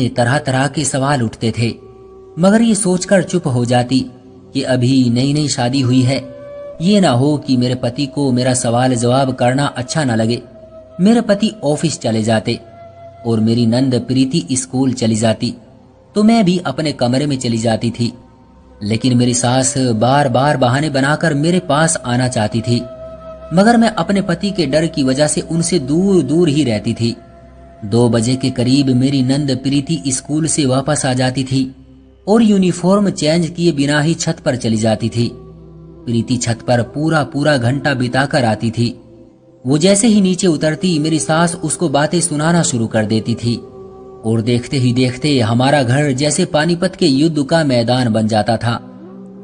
में तरह तरह के सवाल उठते थे, मगर ये सोचकर चुप हो जाती कि अभी नई नई शादी हुई है, ये ना हो कि मेरे पति को मेरा सवाल जवाब करना अच्छा ना लगे। मेरे पति ऑफिस चले जाते और मेरी नंद प्रीति स्कूल चली जाती तो मैं भी अपने कमरे में चली जाती थी। लेकिन मेरी सास बार बार बहाने बनाकर मेरे पास आना चाहती थी, मगर मैं अपने पति के डर की वजह से उनसे दूर दूर ही रहती थी। 2 बजे के करीब मेरी नंद प्रीति स्कूल से वापस आ जाती थी और यूनिफॉर्म चेंज किए बिना ही छत पर चली जाती थी। प्रीति छत पर पूरा पूरा घंटा बिताकर आती थी। वो जैसे ही नीचे उतरती मेरी सास उसको बातें सुनाना शुरू कर देती थी और देखते ही देखते हमारा घर जैसे पानीपत के युद्ध का मैदान बन जाता था।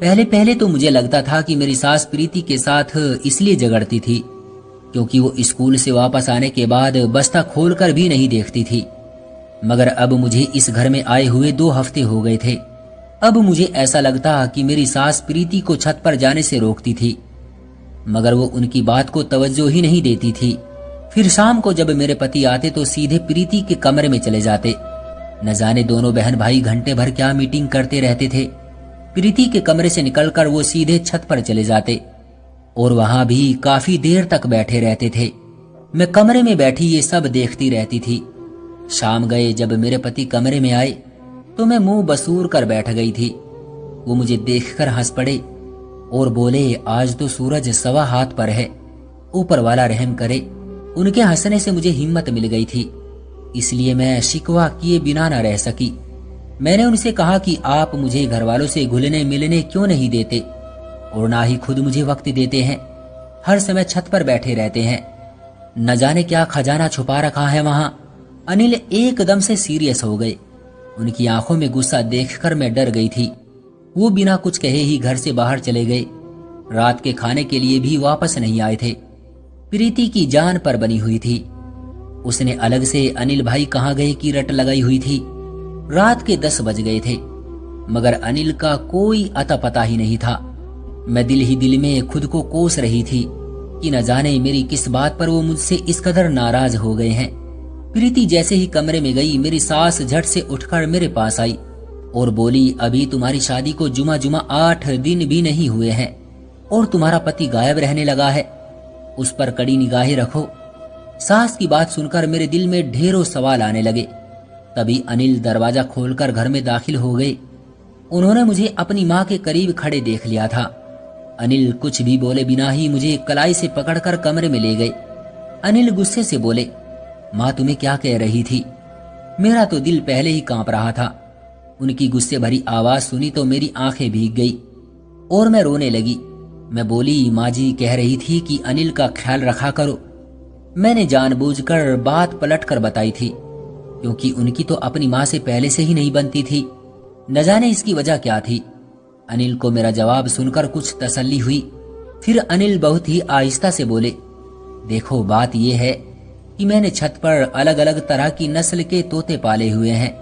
पहले पहले तो मुझे लगता था कि मेरी सास प्रीति के साथ इसलिए झगड़ती थी क्योंकि वो स्कूल से वापस आने के बाद बस्ता खोलकर भी नहीं देखती थी, मगर अब मुझे इस घर में आए हुए 2 हफ्ते हो गए थे। अब मुझे ऐसा लगता कि मेरी सास प्रीति को छत पर जाने से रोकती थी, मगर वो उनकी बात को तवज्जो ही नहीं देती थी। फिर शाम को जब मेरे पति आते तो सीधे प्रीति के कमरे में चले जाते। न जाने दोनों बहन भाई घंटे भर क्या मीटिंग करते रहते थे। प्रीति के कमरे से निकलकर वो सीधे छत पर चले जाते और वहां भी काफी देर तक बैठे रहते थे। मैं कमरे में बैठी ये सब देखती रहती थी। शाम गए जब मेरे पति कमरे में आए तो मैं मुंह बसूर कर बैठ गई थी। वो मुझे देखकर हंस पड़े और बोले, आज तो सूरज 1.25 हाथ पर है, ऊपर वाला रहम करे। उनके हंसने से मुझे हिम्मत मिल गई थी, इसलिए मैं शिकवा किए बिना न रह सकी। मैंने उनसे कहा कि आप मुझे घर वालों से घुलने मिलने क्यों नहीं देते और ना ही खुद मुझे वक्त देते हैं। हर समय छत पर बैठे रहते हैं, न जाने क्या खजाना छुपा रखा है वहां। अनिल एकदम से सीरियस हो गए। उनकी आंखों में गुस्सा देखकर मैं डर गई थी। वो बिना कुछ कहे ही घर से बाहर चले गए। रात के खाने के लिए भी वापस नहीं आए थे। प्रीति की जान पर बनी हुई थी। उसने अलग से अनिल भाई कहाँ गए की रट लगाई हुई थी। रात के 10 बज गए थे, मगर अनिल का कोई अता पता ही नहीं था। मैं दिल ही दिल में खुद को कोस रही थी कि न जाने मेरी किस बात पर वो मुझसे इस कदर नाराज हो गए हैं। प्रीति जैसे ही कमरे में गई मेरी सास झट से उठकर मेरे पास आई और बोली, अभी तुम्हारी शादी को जुमा 8 दिन भी नहीं हुए हैं और तुम्हारा पति गायब रहने लगा है, उस पर कड़ी निगाहें रखो। सास की बात सुनकर मेरे दिल में ढेरों सवाल आने लगे। तभी अनिल दरवाजा खोलकर घर में दाखिल हो गए। उन्होंने मुझे अपनी माँ के करीब खड़े देख लिया था। अनिल कुछ भी बोले बिना ही मुझे कलाई से पकड़कर कमरे में ले गए। अनिल गुस्से से बोले, माँ तुम्हें क्या कह रही थी? मेरा तो दिल पहले ही कांप रहा था। उनकी गुस्से भरी आवाज सुनी तो मेरी आंखें भीग गई और मैं रोने लगी। मैं बोली, माँ जी कह रही थी कि अनिल का ख्याल रखा करो। मैंने जानबूझकर बात पलटकर बताई थी क्योंकि उनकी तो अपनी माँ से पहले से ही नहीं बनती थी। न जाने इसकी वजह क्या थी। अनिल को मेरा जवाब सुनकर कुछ तसल्ली हुई। फिर अनिल बहुत ही आहिस्ता से बोले, देखो बात यह है कि मैंने छत पर अलग अलग तरह की नस्ल के तोते पाले हुए हैं।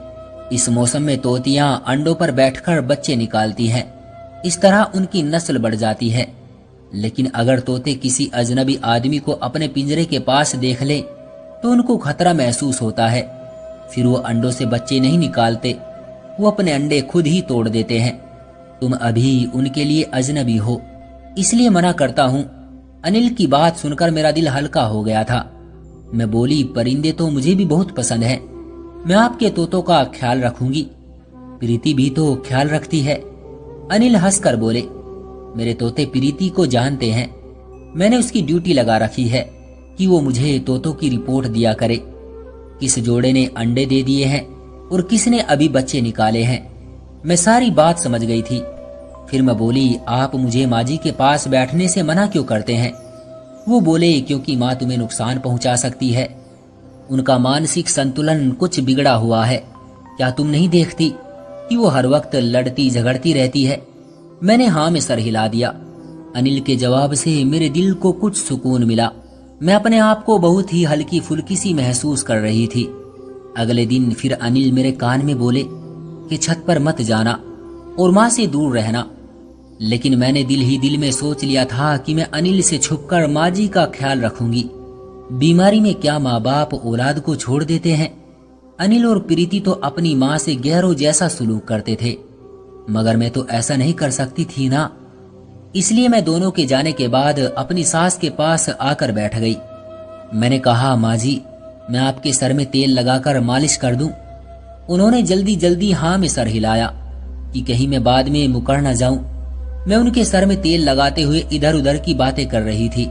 इस मौसम में तोतियां अंडों पर बैठकर बच्चे निकालती हैं। इस तरह उनकी नस्ल बढ़ जाती है। लेकिन अगर तोते किसी अजनबी आदमी को अपने पिंजरे के पास देख ले तो उनको खतरा महसूस होता है। फिर वो अंडों से बच्चे नहीं निकालते, वो अपने अंडे खुद ही तोड़ देते हैं। तुम अभी उनके लिए अजनबी हो, इसलिए मना करता हूँ। अनिल की बात सुनकर मेरा दिल हल्का हो गया था। मैं बोली, परिंदे तो मुझे भी बहुत पसंद हैं। मैं आपके तोतों का ख्याल रखूंगी। प्रीति भी तो ख्याल रखती है। अनिल हंसकर बोले, मेरे तोते प्रीति को जानते हैं। मैंने उसकी ड्यूटी लगा रखी है कि वो मुझे तोतों की रिपोर्ट दिया करे, किस जोड़े ने अंडे दे दिए हैं और किसने अभी बच्चे निकाले हैं। मैं सारी बात समझ गई थी। फिर मैं बोली, आप मुझे माँ जी के पास बैठने से मना क्यों करते हैं? वो बोले, क्योंकि माँ तुम्हें नुकसान पहुंचा सकती है। उनका मानसिक संतुलन कुछ बिगड़ा हुआ है। क्या तुम नहीं देखती कि वो हर वक्त लड़ती झगड़ती रहती है? मैंने हाँ में सर हिला दिया। अनिल के जवाब से मेरे दिल को कुछ सुकून मिला। मैं अपने आप को बहुत ही हल्की फुल्की सी महसूस कर रही थी। अगले दिन फिर अनिल मेरे कान में बोले कि छत पर मत जाना और माँ से दूर रहना। लेकिन मैंने दिल ही दिल में सोच लिया था कि मैं अनिल से छुपकर माँ जी का ख्याल रखूंगी। बीमारी में क्या माँ बाप औलाद को छोड़ देते हैं? अनिल और प्रीति तो अपनी माँ से गैरों जैसा सुलूक करते थे, मगर मैं तो ऐसा नहीं कर सकती थी ना। इसलिए मैं दोनों के जाने के बाद अपनी सास के पास आकर बैठ गई। मैंने कहा, माँ जी, मैं आपके सर में तेल लगाकर मालिश कर दूं? उन्होंने जल्दी जल्दी हाँ में सर हिलाया कि कहीं मैं बाद में मुकर न जाऊं। मैं उनके सर में तेल लगाते हुए इधर उधर की बातें कर रही थी,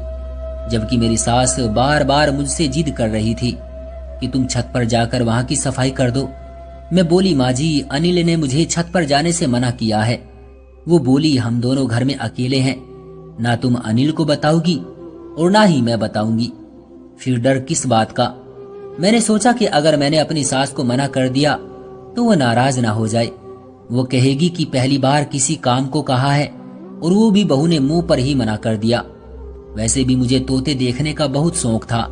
जबकि मेरी सास बार बार मुझसे जिद कर रही थी कि तुम छत पर जाकर वहां की सफाई कर दो। मैं बोली, माँ जी, अनिल ने मुझे छत पर जाने से मना किया है। वो बोली, हम दोनों घर में अकेले हैं, ना तुम अनिल को बताओगी और ना ही मैं बताऊंगी, फिर डर किस बात का। मैंने सोचा कि अगर मैंने अपनी सास को मना कर दिया तो वो नाराज ना हो जाए। वो कहेगी कि पहली बार किसी काम को कहा है और वो भी बहू ने मुंह पर ही मना कर दिया। वैसे भी मुझे तोते देखने का बहुत शौक था,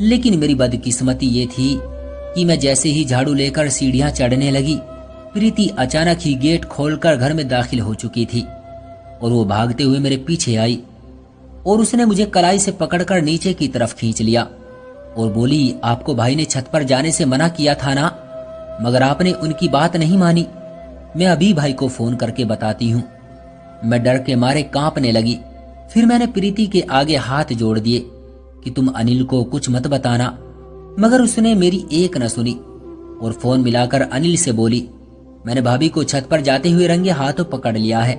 लेकिन मेरी बदकिस्मती ये थी कि मैं जैसे ही झाड़ू लेकर सीढ़ियां चढ़ने लगी, प्रीति अचानक ही गेट खोलकर घर में दाखिल हो चुकी थी और वो भागते हुए मेरे पीछे आई और उसने मुझे कलाई से पकड़कर नीचे की तरफ खींच लिया और बोली, आपको भाई ने छत पर जाने से मना किया था ना, मगर आपने उनकी बात नहीं मानी। मैं अभी भाई को फोन करके बताती हूँ। मैं डर के मारे कांपने लगी। फिर मैंने प्रीति के आगे हाथ जोड़ दिए कि तुम अनिल को कुछ मत बताना, मगर उसने मेरी एक न सुनी और फोन मिलाकर अनिल से बोली, मैंने भाभी को छत पर जाते हुए रंगे हाथों पकड़ लिया है।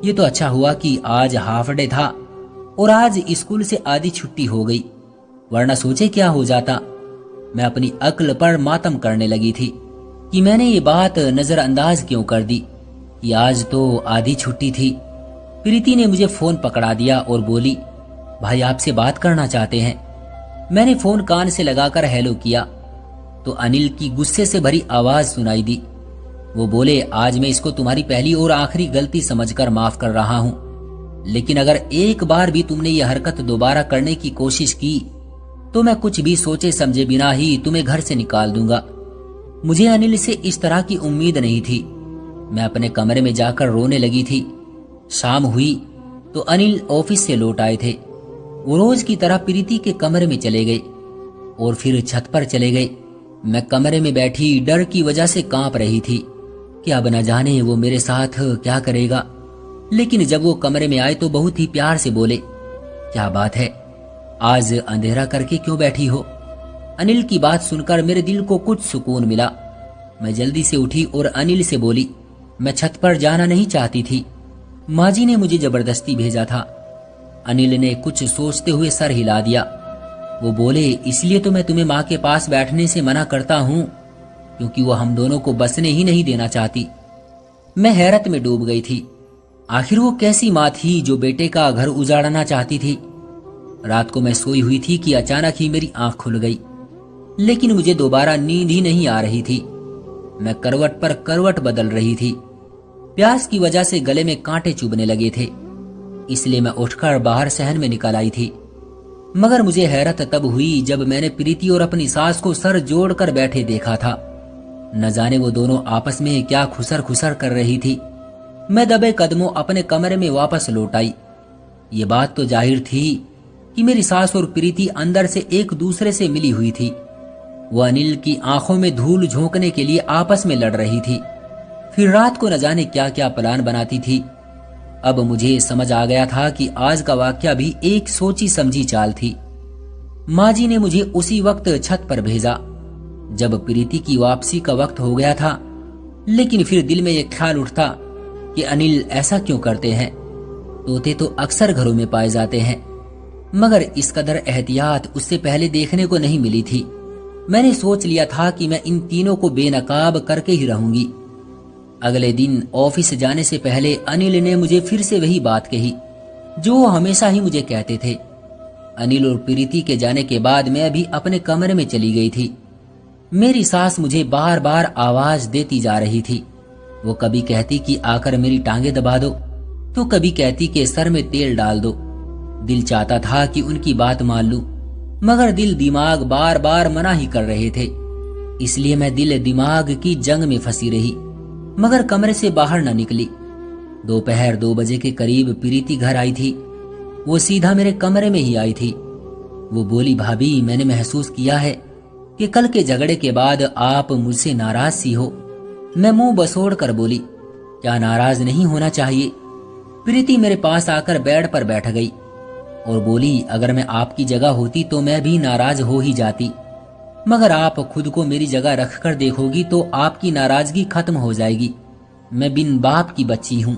ये तो अच्छा हुआ कि आज हाफ डे था और आज स्कूल से आधी छुट्टी हो गई, वरना सोचे क्या हो जाता। मैं अपनी अक्ल पर मातम करने लगी थी कि मैंने ये बात नजरअंदाज क्यों कर दी कि आज तो आधी छुट्टी थी। प्रीति ने मुझे फोन पकड़ा दिया और बोली, भाई आपसे बात करना चाहते हैं। मैंने फोन कान से लगाकर हेलो किया तो अनिल की गुस्से से भरी आवाज सुनाई दी। वो बोले, आज मैं इसको तुम्हारी पहली और आखिरी गलती समझकर माफ कर रहा हूं, लेकिन अगर एक बार भी तुमने ये हरकत दोबारा करने की कोशिश की तो मैं कुछ भी सोचे समझे बिना ही तुम्हें घर से निकाल दूंगा। मुझे अनिल से इस तरह की उम्मीद नहीं थी। मैं अपने कमरे में जाकर रोने लगी थी। शाम हुई तो अनिल ऑफिस से लौट आए थे। वो रोज की तरह प्रीति के कमरे में चले गए और फिर छत पर चले गए। मैं कमरे में बैठी डर की वजह से कांप रही थी कि अब न जाने वो मेरे साथ क्या करेगा। लेकिन जब वो कमरे में आए तो बहुत ही प्यार से बोले, क्या बात है, आज अंधेरा करके क्यों बैठी हो? अनिल की बात सुनकर मेरे दिल को कुछ सुकून मिला। मैं जल्दी से उठी और अनिल से बोली, मैं छत पर जाना नहीं चाहती थी, माँ जी ने मुझे जबरदस्ती भेजा था। अनिल ने कुछ सोचते हुए सर हिला दिया। वो बोले, इसलिए तो मैं तुम्हें माँ के पास बैठने से मना करता हूँ, क्योंकि वो हम दोनों को बसने ही नहीं देना चाहती। मैं हैरत में डूब गई थी। आखिर वो कैसी माँ थी जो बेटे का घर उजाड़ना चाहती थी। रात को मैं सोई हुई थी कि अचानक ही मेरी आंख खुल गई, लेकिन मुझे दोबारा नींद ही नहीं आ रही थी। मैं करवट पर करवट बदल रही थी। प्यास की वजह से गले में कांटे चुभने लगे थे, इसलिए मैं उठकर बाहर सहन में निकल आई थी। मगर मुझे हैरत तब हुई जब मैंने प्रीति और अपनी सास को सर जोड़कर बैठे देखा था। न जाने वो दोनों आपस में क्या खुसर खुसर कर रही थी। मैं दबे कदमों अपने कमरे में वापस लौट आई। ये बात तो जाहिर थी कि मेरी सास और प्रीति अंदर से एक दूसरे से मिली हुई थी। वो अनिल की आंखों में धूल झोंकने के लिए आपस में लड़ रही थी, फिर रात को न जाने क्या क्या प्लान बनाती थी। अब मुझे समझ आ गया था कि आज का वाकया भी एक सोची समझी चाल थी। माँ जी ने मुझे उसी वक्त छत पर भेजा जब प्रीति की वापसी का वक्त हो गया था। लेकिन फिर दिल में एक ख्याल उठता कि अनिल ऐसा क्यों करते हैं। तोते तो अक्सर घरों में पाए जाते हैं, मगर इस कदर एहतियात उससे पहले देखने को नहीं मिली थी। मैंने सोच लिया था कि मैं इन तीनों को बेनकाब करके ही रहूंगी। अगले दिन ऑफिस जाने से पहले अनिल ने मुझे फिर से वही बात कही जो वो हमेशा ही मुझे कहते थे। अनिल और प्रीति के जाने के बाद मैं भी अपने कमरे में चली गई थी। मेरी सास मुझे बार बार आवाज देती जा रही थी। वो कभी कहती कि आकर मेरी टांगे दबा दो, तो कभी कहती कि सर में तेल डाल दो। दिल चाहता था कि उनकी बात मान लूं, मगर दिल दिमाग बार बार मना ही कर रहे थे। इसलिए मैं दिल दिमाग की जंग में फंसी रही, मगर कमरे से बाहर न निकली। दोपहर 2 बजे के करीब प्रीति घर आई थी। वो सीधा मेरे कमरे में ही आई थी। वो बोली, भाभी, मैंने महसूस किया है कि कल के झगड़े के बाद आप मुझसे नाराज सी हो। मैं मुंह बसोड़ कर बोली, क्या नाराज नहीं होना चाहिए? प्रीति मेरे पास आकर बेड पर बैठ गई और बोली, अगर मैं आपकी जगह होती तो मैं भी नाराज हो ही जाती, मगर आप खुद को मेरी जगह रखकर देखोगी तो आपकी नाराजगी खत्म हो जाएगी। मैं बिन बाप की बच्ची हूँ,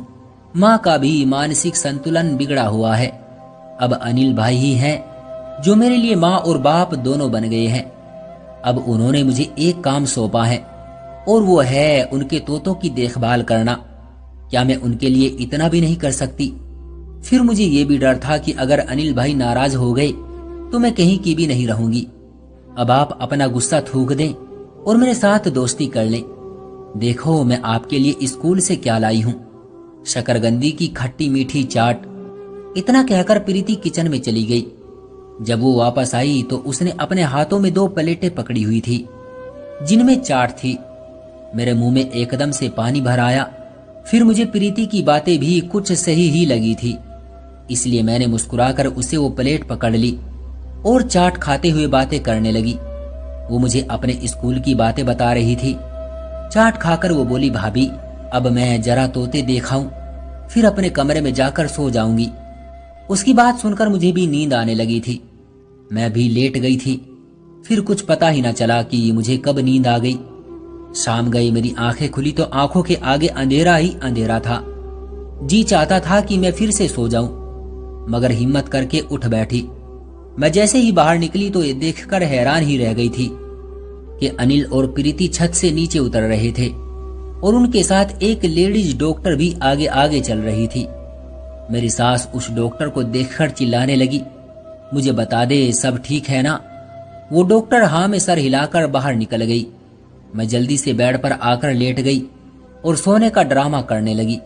माँ का भी मानसिक संतुलन बिगड़ा हुआ है। अब अनिल भाई ही हैं जो मेरे लिए माँ और बाप दोनों बन गए हैं। अब उन्होंने मुझे एक काम सौंपा है और वो है उनके तोतों की देखभाल करना। क्या मैं उनके लिए इतना भी नहीं कर सकती? फिर मुझे ये भी डर था कि अगर अनिल भाई नाराज हो गए तो मैं कहीं की भी नहीं रहूंगी। अब आप अपना गुस्सा थूक दें और मेरे साथ दोस्ती कर लें। देखो मैं आपके लिए स्कूल से क्या लाई हूँ, शकरगंदी की खट्टी मीठी चाट। इतना कहकर प्रीति किचन में चली गई। जब वो वापस आई तो उसने अपने हाथों में 2 प्लेटें पकड़ी हुई थी जिनमें चाट थी। मेरे मुंह में एकदम से पानी भर आया। फिर मुझे प्रीति की बातें भी कुछ सही ही लगी थी, इसलिए मैंने मुस्कुराकर उसे वो प्लेट पकड़ ली और चाट खाते हुए बातें करने लगी। वो मुझे अपने स्कूल की बातें बता रही थी। चाट खाकर वो बोली, भाभी अब मैं जरा तोते देखाऊं, फिर अपने कमरे में जाकर सो जाऊंगी। उसकी बात सुनकर मुझे भी नींद आने लगी थी। मैं भी लेट गई थी। फिर कुछ पता ही ना चला कि मुझे कब नींद आ गई। शाम गई, मेरी आंखें खुली तो आंखों के आगे अंधेरा ही अंधेरा था। जी चाहता था कि मैं फिर से सो जाऊं, मगर हिम्मत करके उठ बैठी। मैं जैसे ही बाहर निकली तो ये देखकर हैरान ही रह गई थी कि अनिल और प्रीति छत से नीचे उतर रहे थे और उनके साथ एक लेडीज डॉक्टर भी आगे आगे चल रही थी। मेरी सास उस डॉक्टर को देखकर चिल्लाने लगी, मुझे बता दे सब ठीक है ना? वो डॉक्टर हाँ में सर हिलाकर बाहर निकल गई। मैं जल्दी से बेड पर आकर लेट गई और सोने का ड्रामा करने लगी।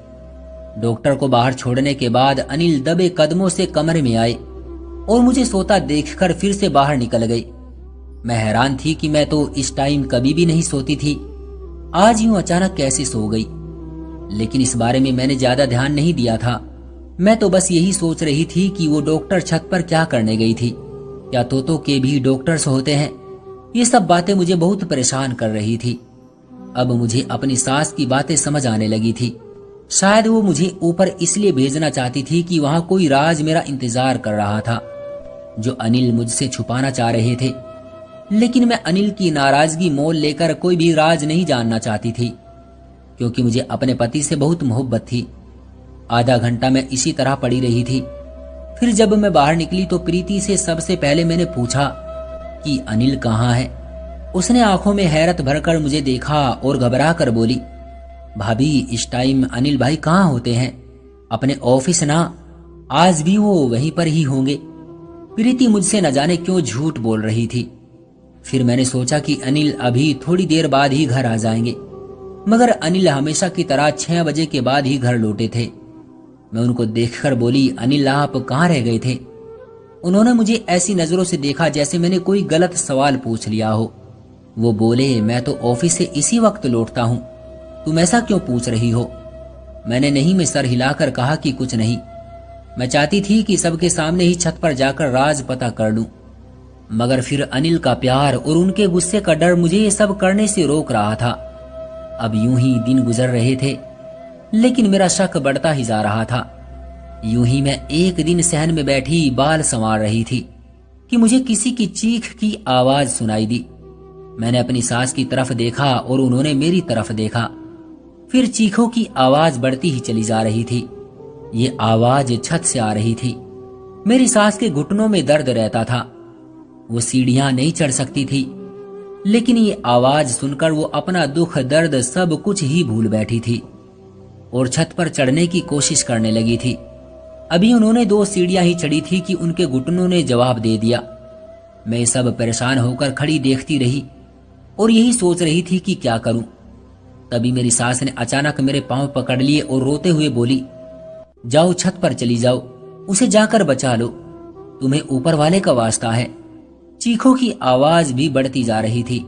डॉक्टर को बाहर छोड़ने के बाद अनिल दबे कदमों से कमरे में आए और मुझे सोता देखकर फिर से बाहर निकल गई। मैं हैरान थी कि मैं तो इस टाइम कभी भी नहीं सोती थी, आज यूं अचानक कैसे सो गई। लेकिन इस बारे में मैंने ज्यादा ध्यान नहीं दिया था। मैं तो बस यही सोच रही थी कि वो डॉक्टर छत पर क्या करने गई थी। क्या तोतों के भी डॉक्टर्स होते हैं? ये सब बातें मुझे बहुत परेशान कर रही थी। अब मुझे अपनी सास की बातें समझ आने लगी थी। शायद वो मुझे ऊपर इसलिए भेजना चाहती थी कि वहां कोई राज मेरा इंतजार कर रहा था जो अनिल मुझसे छुपाना चाह रहे थे। लेकिन मैं अनिल की नाराजगी मोल लेकर कोई भी राज नहीं जानना चाहती थी, क्योंकि मुझे अपने पति से बहुत मोहब्बत थी। आधा घंटा मैं इसी तरह पड़ी रही थी। फिर जब मैं बाहर निकली तो प्रीति से सबसे पहले मैंने पूछा कि अनिल कहाँ है। उसने आंखों में हैरत भरकर मुझे देखा और घबरा कर बोली, भाभी इस टाइम अनिल भाई कहाँ होते हैं? अपने ऑफिस ना, आज भी वो वहीं पर ही होंगे। प्रीति मुझसे न जाने क्यों झूठ बोल रही थी। फिर मैंने सोचा कि अनिल अभी थोड़ी देर बाद ही घर आ जाएंगे, मगर अनिल हमेशा की तरह 6 बजे के बाद ही घर लौटे थे। मैं उनको देखकर बोली, अनिल आप कहाँ रह गए थे? उन्होंने मुझे ऐसी नजरों से देखा जैसे मैंने कोई गलत सवाल पूछ लिया हो। वो बोले, मैं तो ऑफिस से इसी वक्त लौटता हूँ, तुम ऐसा क्यों पूछ रही हो? मैंने नहीं में सर हिलाकर कहा कि कुछ नहीं। मैं चाहती थी कि सबके सामने ही छत पर जाकर राज पता कर लूं, मगर फिर अनिल का प्यार और उनके गुस्से का डर मुझे ये सब करने से रोक रहा था। अब यूं ही दिन गुजर रहे थे, लेकिन मेरा शक बढ़ता ही जा रहा था। यूं ही मैं एक दिन सहन में बैठी बाल संवार रही थी कि मुझे किसी की चीख की आवाज सुनाई दी। मैंने अपनी सास की तरफ देखा और उन्होंने मेरी तरफ देखा। फिर चीखों की आवाज बढ़ती ही चली जा रही थी। ये आवाज छत से आ रही थी। मेरी सास के घुटनों में दर्द रहता था। वो सीढ़ियां नहीं चढ़ सकती थी, लेकिन ये आवाज सुनकर वो अपना दुख दर्द सब कुछ ही भूल बैठी थी और छत पर चढ़ने की कोशिश करने लगी थी। अभी उन्होंने 2 सीढ़ियां ही चढ़ी थी कि उनके घुटनों ने जवाब दे दिया। मैं सब परेशान होकर खड़ी देखती रही और यही सोच रही थी कि क्या करूं। तभी मेरी सास ने अचानक मेरे पांव पकड़ लिए और रोते हुए बोली, जाओ छत पर चली जाओ, उसे जाकर बचा लो, तुम्हें ऊपर वाले का वास्ता है। चीखों की आवाज भी बढ़ती जा रही थी।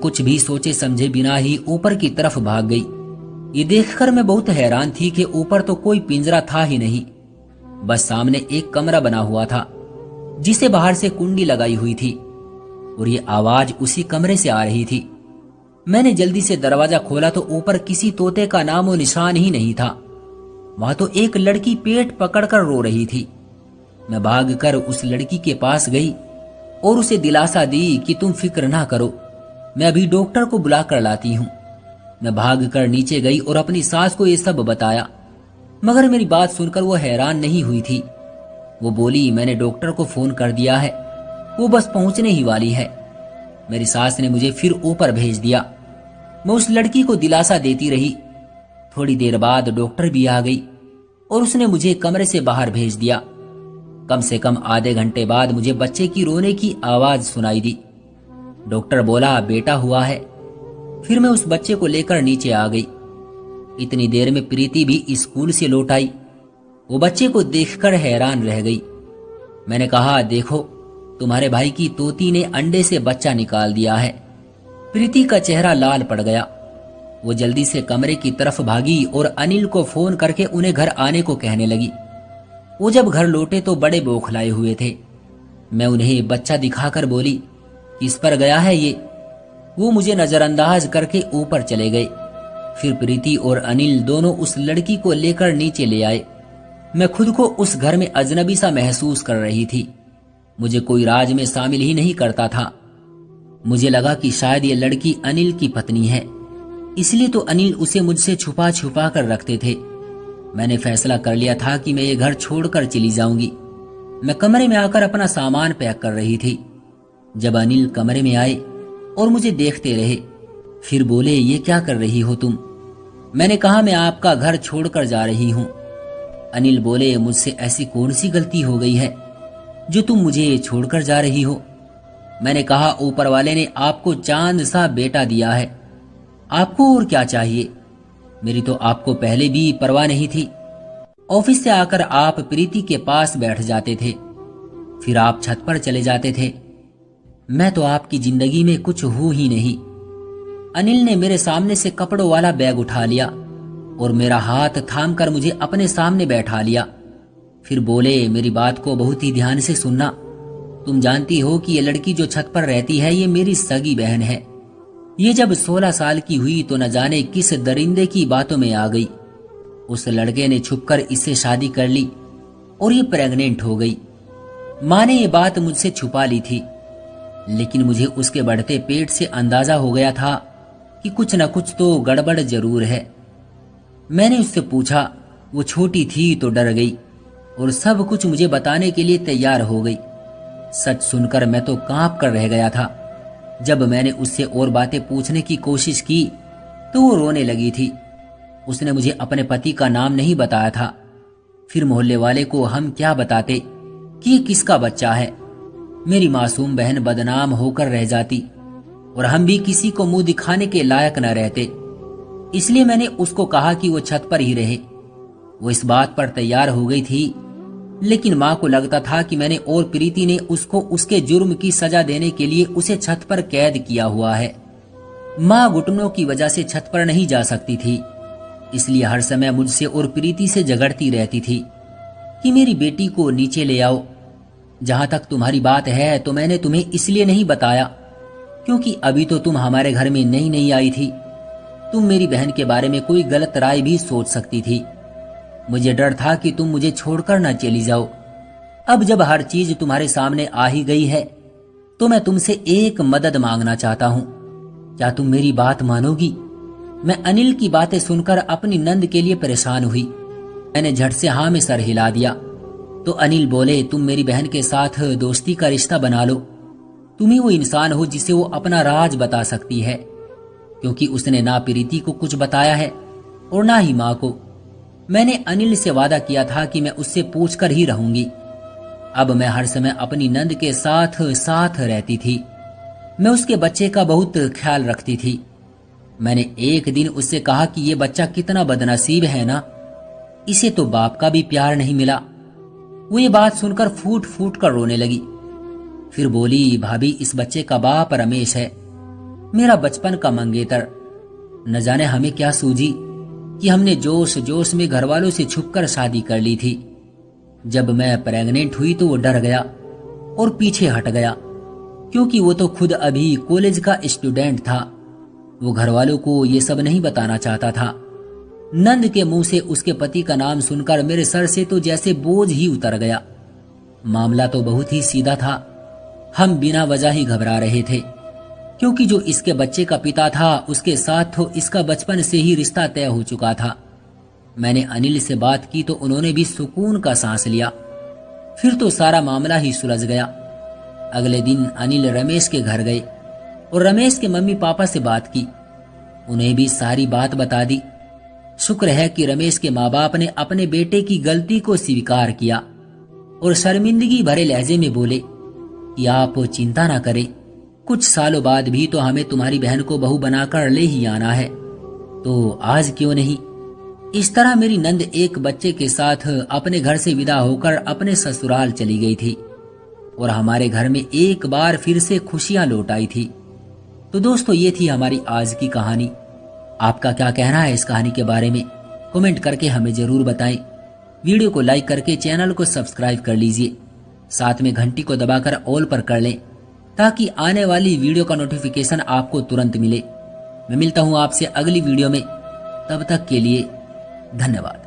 कुछ भी सोचे समझे बिना ही ऊपर की तरफ भाग गई। ये देखकर मैं बहुत हैरान थी कि ऊपर तो कोई पिंजरा था ही नहीं, बस सामने एक कमरा बना हुआ था जिसे बाहर से कुंडी लगाई हुई थी। और ये आवाज उसी कमरे से आ रही थी। मैंने जल्दी से दरवाजा खोला तो ऊपर किसी तोते का नामो निशान ही नहीं था। वहां तो एक लड़की पेट पकड़कर रो रही थी। मैं भागकर उस लड़की के पास गई और उसे दिलासा दी कि तुम फिक्र ना करो, मैं अभी डॉक्टर को बुला कर लाती हूँ। मैं भागकर नीचे गई और अपनी सास को ये सब बताया, मगर मेरी बात सुनकर वो हैरान नहीं हुई थी। वो बोली, मैंने डॉक्टर को फोन कर दिया है, वो बस पहुंचने ही वाली है। मेरी सास ने मुझे फिर ऊपर भेज दिया। मैं उस लड़की को दिलासा देती रही। थोड़ी देर बाद डॉक्टर भी आ गई और उसने मुझे कमरे से बाहर भेज दिया। कम से कम आधे घंटे बाद मुझे बच्चे की रोने की आवाज सुनाई दी। डॉक्टर बोला, बेटा हुआ है। फिर मैं उस बच्चे को लेकर नीचे आ गई। इतनी देर में प्रीति भी स्कूल से लौट आई। वो बच्चे को देखकर हैरान रह गई। मैंने कहा, देखो तुम्हारे भाई की तोती ने अंडे से बच्चा निकाल दिया है। प्रीति का चेहरा लाल पड़ गया। वो जल्दी से कमरे की तरफ भागी और अनिल को फोन करके उन्हें घर आने को कहने लगी। वो जब घर लौटे तो बड़े बौखलाए हुए थे। मैं उन्हें बच्चा दिखाकर बोली, किस पर गया है ये? वो मुझे नजरअंदाज करके ऊपर चले गए। फिर प्रीति और अनिल दोनों उस लड़की को लेकर नीचे ले आए। मैं खुद को उस घर में अजनबी सा महसूस कर रही थी। मुझे कोई राज में शामिल ही नहीं करता था। मुझे लगा कि शायद ये लड़की अनिल की पत्नी है, इसलिए तो अनिल उसे मुझसे छुपा छुपा कर रखते थे। मैंने फैसला कर लिया था कि मैं ये घर छोड़कर चली जाऊंगी। मैं कमरे में आकर अपना सामान पैक कर रही थी जब अनिल कमरे में आए और मुझे देखते रहे। फिर बोले, ये क्या कर रही हो तुम? मैंने कहा, मैं आपका घर छोड़कर जा रही हूँ। अनिल बोले, मुझसे ऐसी कौन सी गलती हो गई है जो तुम मुझे छोड़कर जा रही हो? मैंने कहा, ऊपर वाले ने आपको चांद सा बेटा दिया है, आपको और क्या चाहिए? मेरी तो आपको पहले भी परवाह नहीं थी। ऑफिस से आकर आप प्रीति के पास बैठ जाते थे, फिर आप छत पर चले जाते थे। मैं तो आपकी जिंदगी में कुछ हूं ही नहीं। अनिल ने मेरे सामने से कपड़ों वाला बैग उठा लिया और मेरा हाथ थामकर मुझे अपने सामने बैठा लिया। फिर बोले, मेरी बात को बहुत ही ध्यान से सुनना। तुम जानती हो कि ये लड़की जो छत पर रहती है ये मेरी सगी बहन है। ये जब 16 साल की हुई तो न जाने किस दरिंदे की बातों में आ गई। उस लड़के ने छुपकर इससे शादी कर ली और ये प्रेग्नेंट हो गई। माँ ने ये बात मुझसे छुपा ली थी, लेकिन मुझे उसके बढ़ते पेट से अंदाजा हो गया था कि कुछ न कुछ तो गड़बड़ जरूर है। मैंने उससे पूछा, वो छोटी थी तो डर गई और सब कुछ मुझे बताने के लिए तैयार हो गई। सच सुनकर मैं तो कांप कर रह गया था। जब मैंने उससे और बातें पूछने की कोशिश की तो वो रोने लगी थी। उसने मुझे अपने पति का नाम नहीं बताया था। फिर मोहल्ले वाले को हम क्या बताते कि ये किसका बच्चा है? मेरी मासूम बहन बदनाम होकर रह जाती और हम भी किसी को मुंह दिखाने के लायक न रहते। इसलिए मैंने उसको कहा कि वो छत पर ही रहे। वो इस बात पर तैयार हो गई थी, लेकिन माँ को लगता था कि मैंने और प्रीति ने उसको उसके जुर्म की सजा देने के लिए उसे छत पर कैद किया हुआ है। माँ घुटनों की वजह से छत पर नहीं जा सकती थी, इसलिए हर समय मुझसे और प्रीति से झगड़ती रहती थी कि मेरी बेटी को नीचे ले आओ। जहां तक तुम्हारी बात है तो मैंने तुम्हें इसलिए नहीं बताया क्योंकि अभी तो तुम हमारे घर में नई नई आई थी। तुम मेरी बहन के बारे में कोई गलत राय भी सोच सकती थी। मुझे डर था कि तुम मुझे छोड़कर न चली जाओ। अब जब हर चीज तुम्हारे सामने आ ही गई है तो मैं तुमसे एक मदद मांगना चाहता हूँ। क्या तुम मेरी बात मानोगी? मैं अनिल की बातें सुनकर अपनी नंद के लिए परेशान हुई। मैंने झट से हाँ में सर हिला दिया तो अनिल बोले, तुम मेरी बहन के साथ दोस्ती का रिश्ता बना लो। तुम ही वो इंसान हो जिसे वो अपना राज बता सकती है, क्योंकि उसने ना प्रीति को कुछ बताया है और ना ही माँ को। मैंने अनिल से वादा किया था कि मैं उससे पूछकर ही रहूंगी। अब मैं हर समय अपनी नंद के साथ साथ रहती थी। मैं उसके बच्चे का बहुत ख्याल रखती थी। मैंने एक दिन उससे कहा कि ये बच्चा कितना बदनसीब है ना, इसे तो बाप का भी प्यार नहीं मिला। वो ये बात सुनकर फूट फूट कर रोने लगी। फिर बोली, भाभी इस बच्चे का बाप रमेश है, मेरा बचपन का मंगेतर। न जाने हमें क्या सूझी कि हमने जोश जोश में घर वालों से छुपकर शादी कर ली थी। जब मैं प्रेग्नेंट हुई तो वो डर गया और पीछे हट गया क्योंकि वो तो खुद अभी कॉलेज का स्टूडेंट था। वो घर वालों को ये सब नहीं बताना चाहता था। नंद के मुंह से उसके पति का नाम सुनकर मेरे सर से तो जैसे बोझ ही उतर गया। मामला तो बहुत ही सीधा था। हम बिना वजह ही घबरा रहे थे, क्योंकि जो इसके बच्चे का पिता था उसके साथ तो इसका बचपन से ही रिश्ता तय हो चुका था। मैंने अनिल से बात की तो उन्होंने भी सुकून का सांस लिया। फिर तो सारा मामला ही सुलझ गया। अगले दिन अनिल रमेश के घर गए और रमेश के मम्मी पापा से बात की। उन्हें भी सारी बात बता दी। शुक्र है कि रमेश के माँ बाप ने अपने बेटे की गलती को स्वीकार किया और शर्मिंदगी भरे लहजे में बोले कि आप चिंता ना करें, कुछ सालों बाद भी तो हमें तुम्हारी बहन को बहू बनाकर ले ही आना है, तो आज क्यों नहीं। इस तरह मेरी नंद एक बच्चे के साथ अपने घर से विदा होकर अपने ससुराल चली गई थी और हमारे घर में एक बार फिर से खुशियां लौट आई थी। तो दोस्तों, ये थी हमारी आज की कहानी। आपका क्या कहना है इस कहानी के बारे में? कमेंट करके हमें जरूर बताएं। वीडियो को लाइक करके चैनल को सब्सक्राइब कर लीजिए। साथ में घंटी को दबाकर ऑल पर कर लें, ताकि आने वाली वीडियो का नोटिफिकेशन आपको तुरंत मिले। मैं मिलता हूं आपसे अगली वीडियो में। तब तक के लिए धन्यवाद।